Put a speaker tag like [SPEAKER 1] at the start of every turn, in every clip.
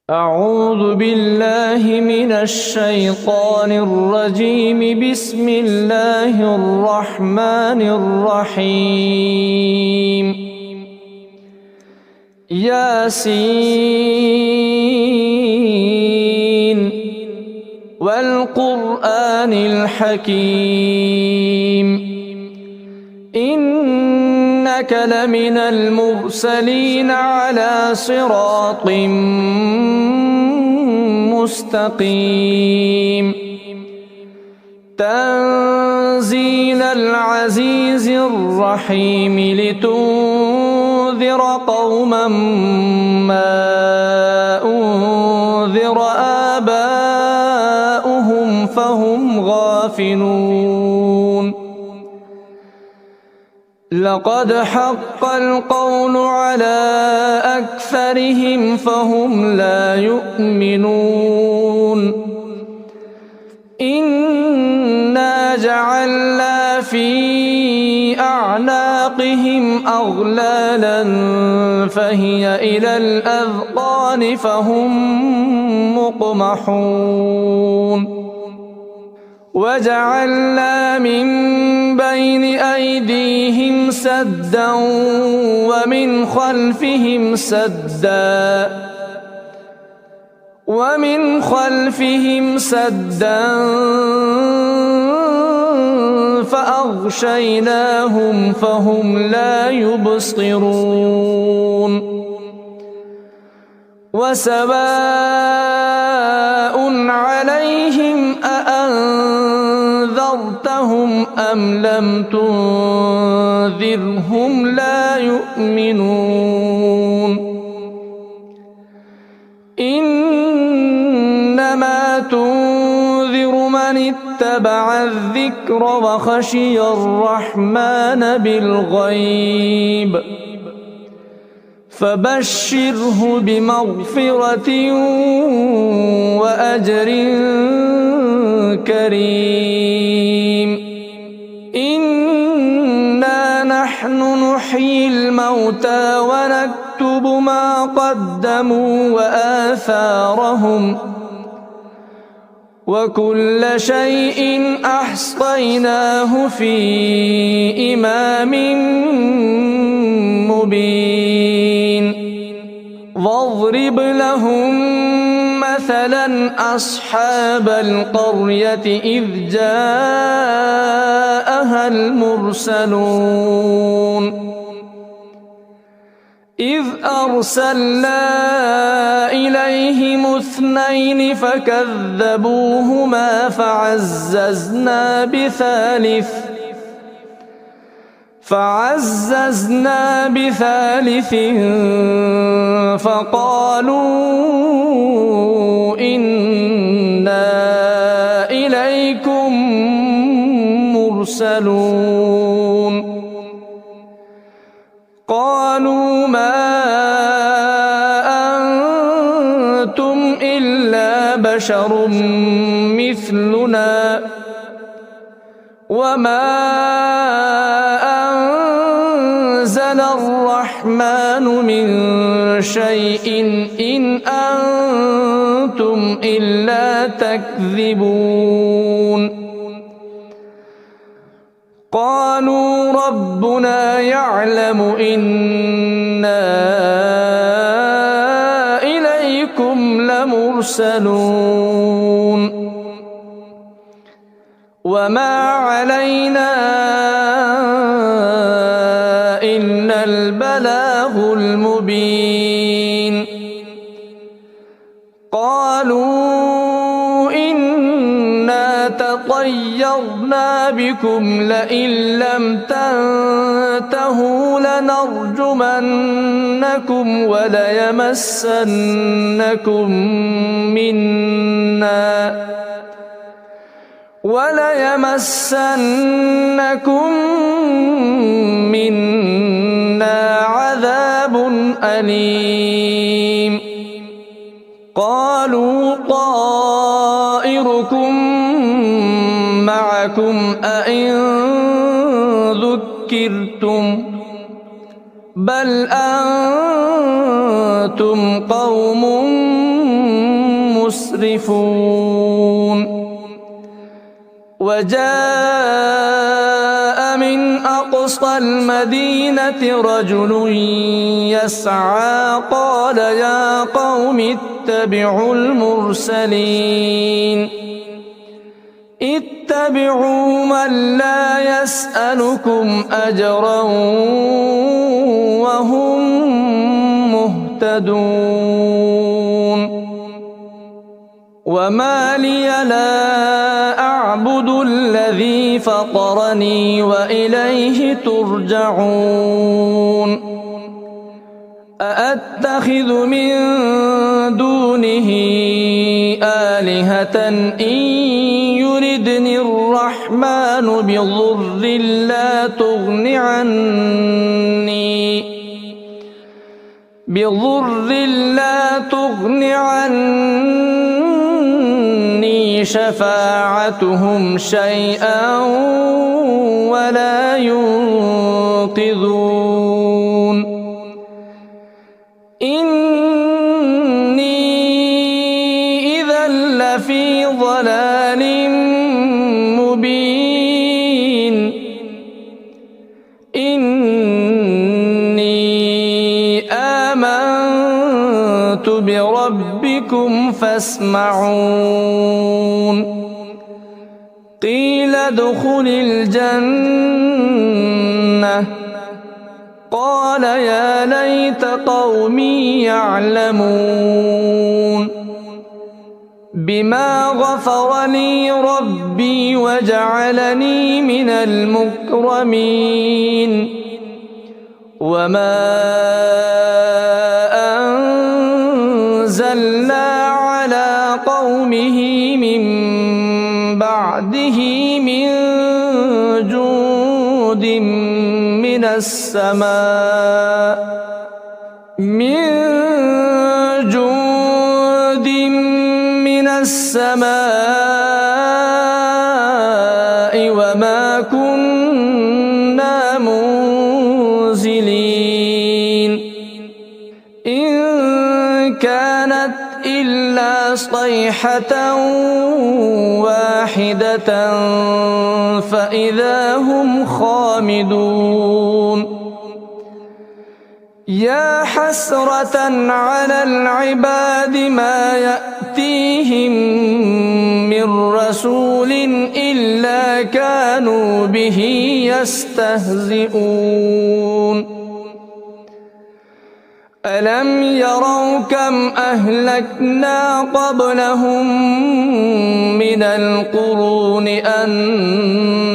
[SPEAKER 1] أعوذ بالله من الشيطان الرجيم. بسم الله الرحمن الرحيم. ياسين والقرآن الحكيم إنك لمن المرسلين على صراط مستقيم تنزيل العزيز الرحيم لتنذر قوما ما أنذر آباؤهم فهم غافلون لقد حق القول على أكثرهم فهم لا يؤمنون إنا جعلنا في أعناقهم أغلالا فهي إلى الأذقان فهم مقمحون وجعلنا من بين أيديهم سدا ومن خلفهم سدا فأغشيناهم فهم لا يبصرون وسواء عليهم أأنذرتهم أم لم تنذرهم لا يؤمنون إنما تنذر من اتبع الذكر وخشي الرحمن بالغيب فبشره بمغفرة وأجر كريم إنا نحن نحيي الموتى ونكتب ما قدموا وآثارهم وكل شيء أحصيناه في إمام مبين واضرب لهم مثلا أصحاب القرية إذ جاءها المرسلون إذ أرسلنا إليهم اثنين فكذبوهما فعززنا بثالث فقالوا إنا إليكم مرسلون قالوا ما أنتم إلا بشر مثلنا وما أنزل الرحمن من شيء إن أنتم إلا تكذبون قالوا ربنا يعلم إنا إليكم لمرسلون وما علينا إلا البلاغ المبين قالوا إنا تطيرنا بكم لئن لم تنتهوا لنرجمنكم وليمسنكم منا عذاب أليم قالوا طائركم معكم أئن ذكرتم بل أنتم قوم مسرفون وجاء من أقصى المدينة رجل يسعى قال يا قوم اتبعوا المرسلين اتبعوا من لا يسألكم أجرا وهم مهتدون وما لي لا أعبد الذي فطرني وإليه ترجعون أأتخذ من دونه آلهة إن يردني الرحمن بضر لا تغن عني شفاعتهم شيئا ولا ينقذون إني إذا لفي ضلال مبين إني آمنت بربكم فاسمعون قيل ادخل الجنة قال يا ليت قومي يعلمون بما غفر لي ربي وجعلني من المكرمين وما أنزلنا على قومه من بعده من جود من السماء وما كنا منزلين إن كانت إلا صيحة واحدة فإذا هم خامدون يا حسرة على العباد ما يأتيهم من رسول إلا كانوا به يستهزئون ألم يروا كم أهلكنا قبلهم من القرون أنهم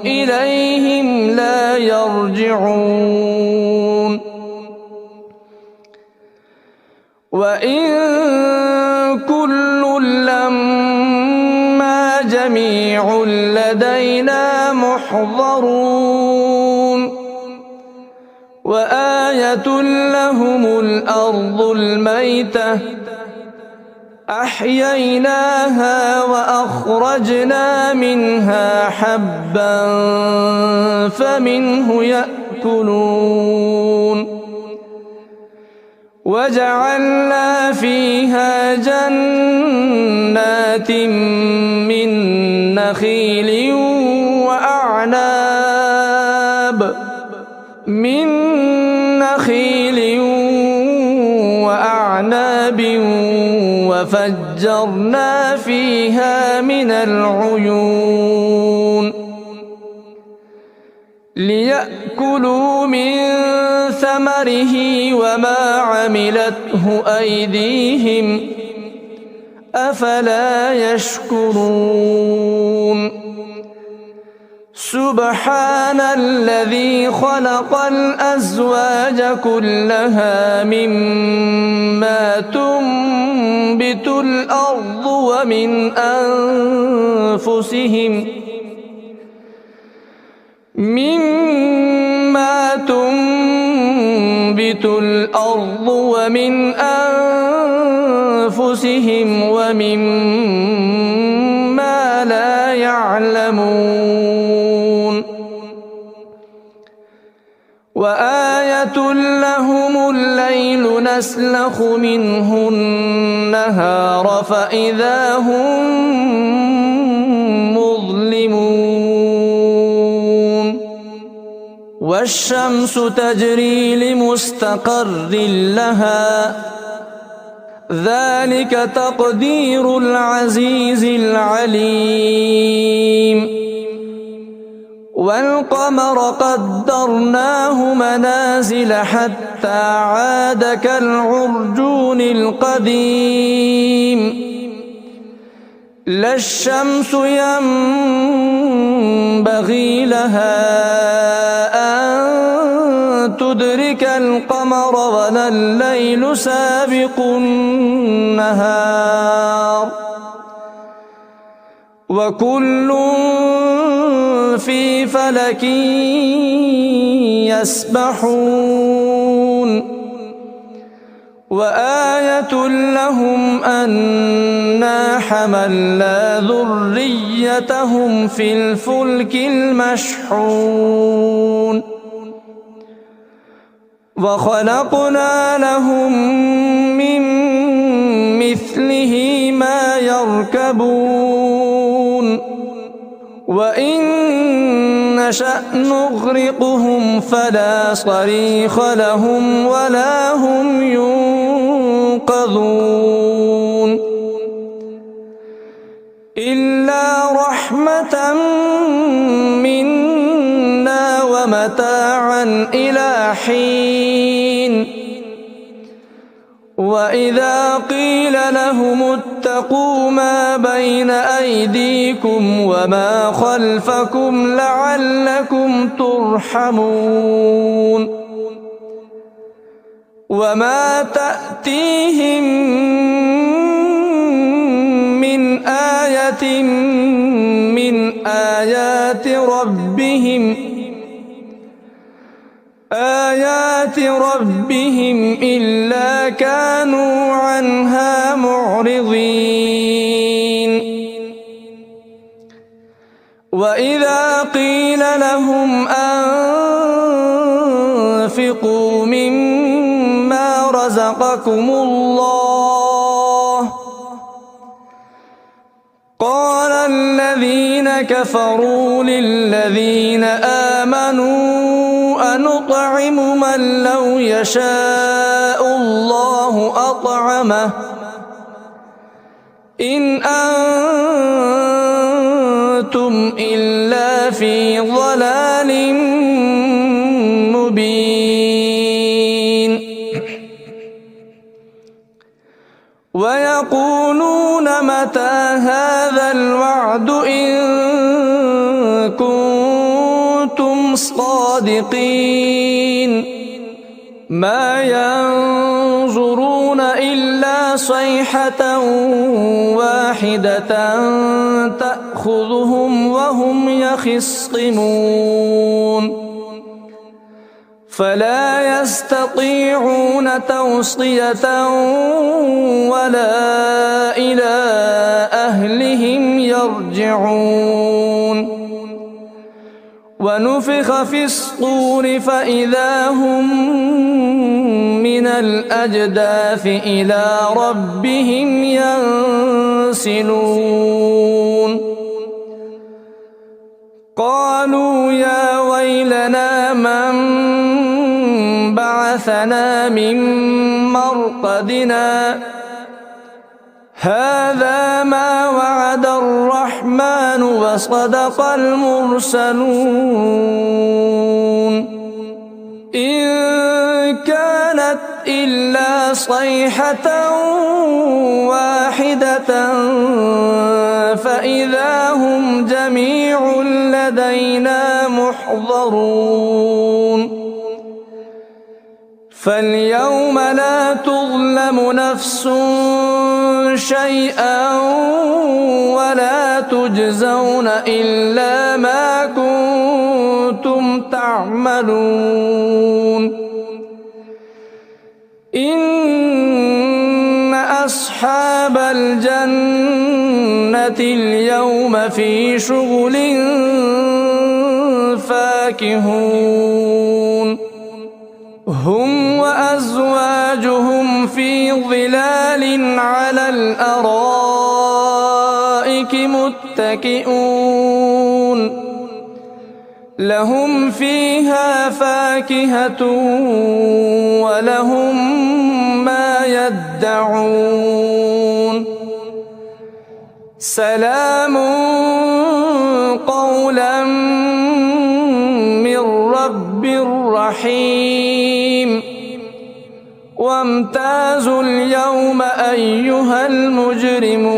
[SPEAKER 1] إليهم لا يرجعون وإن كل لما جميع لدينا محضرون وآية لهم الأرض الميتة أحييناها وأخرجنا منها حبا فمنه يأكلون وجعلنا فيها جنات من نخيل وأعناب وفجرنا فيها من العيون ليأكلوا من ثمره وما عملته أيديهم أفلا يشكرون سبحان الذي خلق الأزواج كلها مما تنبت الأرض ومن أنفسهم ومما لا يعلمون وآية لهم الليل يسلخ منه النهار فإذا هم مظلمون والشمس تجري لمستقر لها ذلك تقدير العزيز العليم والقمر قدرناه منازل حتى عاد كالعرجون القديم لا الشمس ينبغي لها أن تدرك القمر ولا الليل سابق النهار وكل في فلك يسبحون وآية لهم أنا حملنا ذريتهم في الفلك المشحون وخلقنا لهم من مثله ما يركبون وإن نشأ نغرقهم فلا صريخ لهم ولا هم ينقذون إلا رحمة منا ومتاعا إلى حين وإذا قيل لهم اتقوا ما بين أيديكم وما خلفكم لعلكم ترحمون وما تأتيهم من آية من آيات ربهم إلا كانوا عنها معرضين وإذا قيل لهم أنفقوا مما رزقكم الله قال الذين كفروا للذين آمنوا أنطعم من لو يشاء الله أطعمه إن أنتم إلا في ضلال مبين ويقولون متى هذا الوعد إن كنتم صادقين ما ينظرون إلا صيحة واحدة تأخذهم وهم يخصمون فلا يستطيعون توصية ولا إلى أهلهم يرجعون ونفخ في الصور فإذا هم من الأجداث إلى ربهم ينسلون قالوا يا ويلنا من بعثنا من مرقدنا هذا ما وعد الرحمن وصدق المرسلون إن كانت إلا صيحة واحدة فإذا هم جميع لدينا محضرون فاليوم لا تظلم نفس شيئا ولا تجزون إلا ما كنتم تعملون إن أصحاب الجنة اليوم في شغل فاكهون هم وأزواجهم في ظلال على الأرائك متكئون لهم فيها فاكهة ولهم ما يدعون سلام قولا من رب رحيم وامتازوا اليوم أيها المجرمون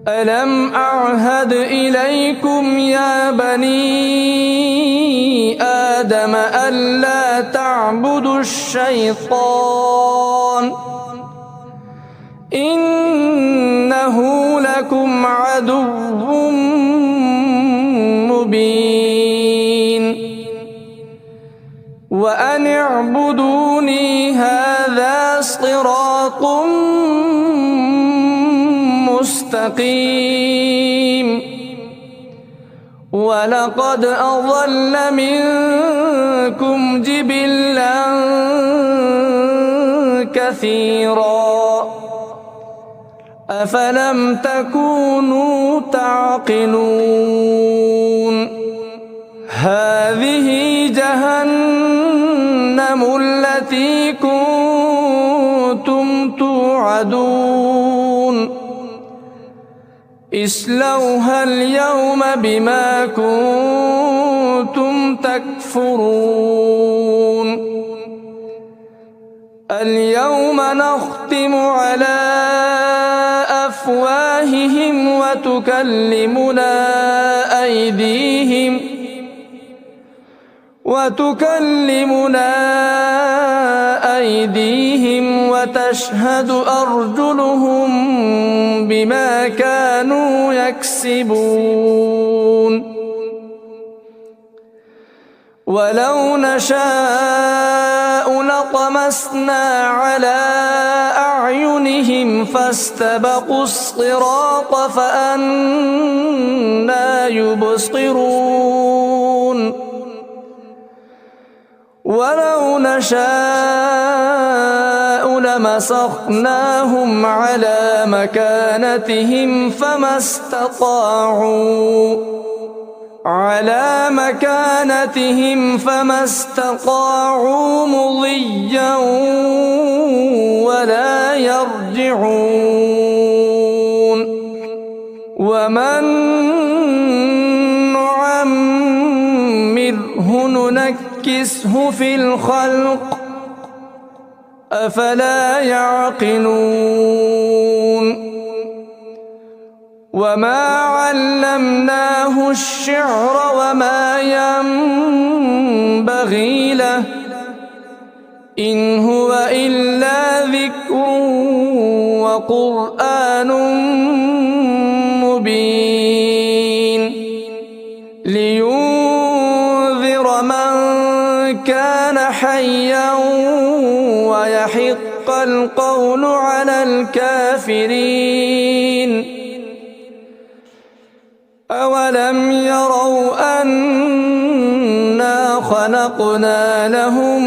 [SPEAKER 1] ألم أعهد إليكم يا بني آدم ألا تعبدوا الشيطان إنه لكم عدو مبين وأن اعبدوني هذا صراط مستقيم ولقد أضل منكم جبلا كثيرا أفلم تكونوا تعقلون هذه جهنم التي كنتم توعدون اصلوها اليوم بما كنتم تكفرون اليوم نختم على أفواههم وتكلمنا أيديهم وتشهد أرجلهم بما كانوا يكسبون ولو نشاء لطمسنا على أعينهم فاستبقوا الصراط فأنى يبصرون ولو نشاء لمسخناهم على مكانتهم فما استطاعوا مضيا ولا يرجعون ومن نعمره ننكسه في الخلق أفلا يعقلون وما علمناه الشعر وما ينبغي له إن هو إلا ذكر وقرآن مبين لينذر من كان حيا ويحق القول على الكافرين أولم يروا أنا خلقنا لهم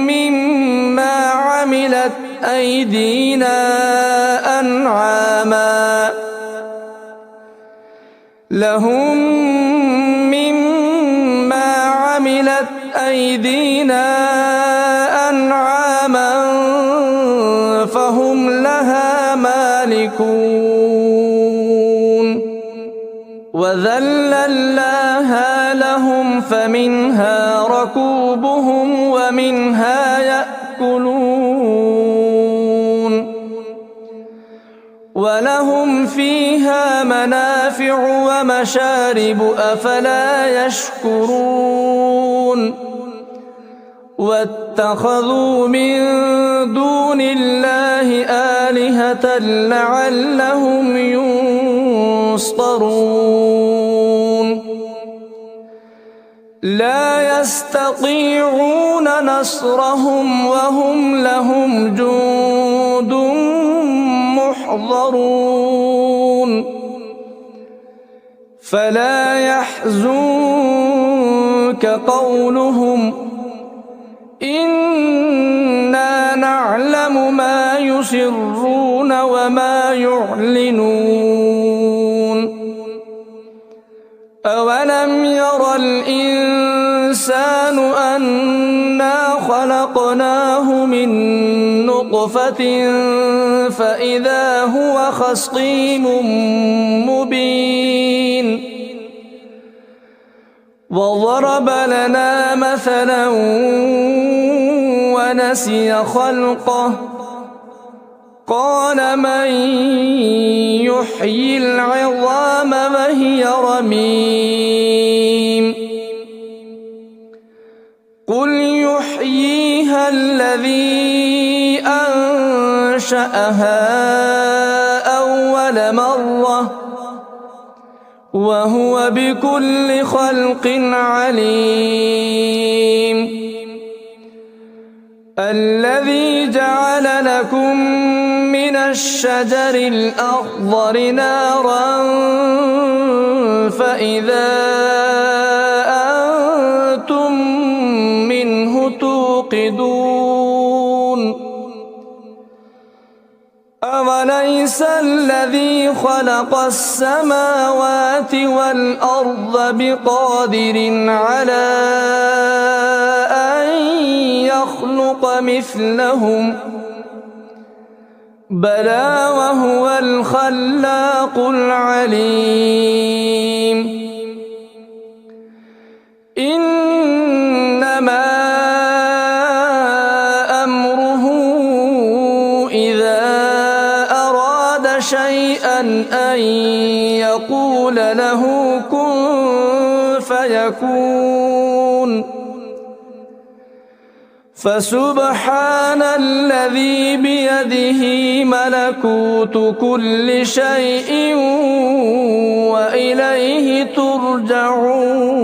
[SPEAKER 1] مما عملت أيدينا أنعاما فهم لها مالكون وذللناها لهم فمنها ركوبهم ومنها يأكلون ولهم فيها منافع ومشارب أفلا يشكرون واتخذوا من دون الله آلهة لعلهم ينصرون لا يستطيعون نصرهم وهم لهم جند محضرون فلا يحزنك قولهم يعلم ما يسرون وما يعلنون أولم ير الإنسان أنا خلقناه من نطفة فإذا هو خصيم مبين وضرب لنا مثلا ونسي خلقه قال من يحيي العظام وهي رميم قل يحييها الذي أنشأها أول مرة وهو بكل خلق عليم الذي جعل لكم من الشجر الأخضر نارا فإذا أنتم منه توقدون أوليس الذي خلق السماوات والأرض بقادر على أن يخلق مثلهم بلى وهو الخلاق العليم إنما أمره إذا أراد شيئا أن يقول له كن فيكون فسبحان الذي بيده ملكوت كل شيء وإليه ترجعون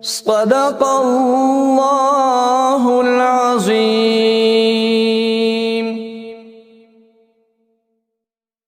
[SPEAKER 1] صدق الله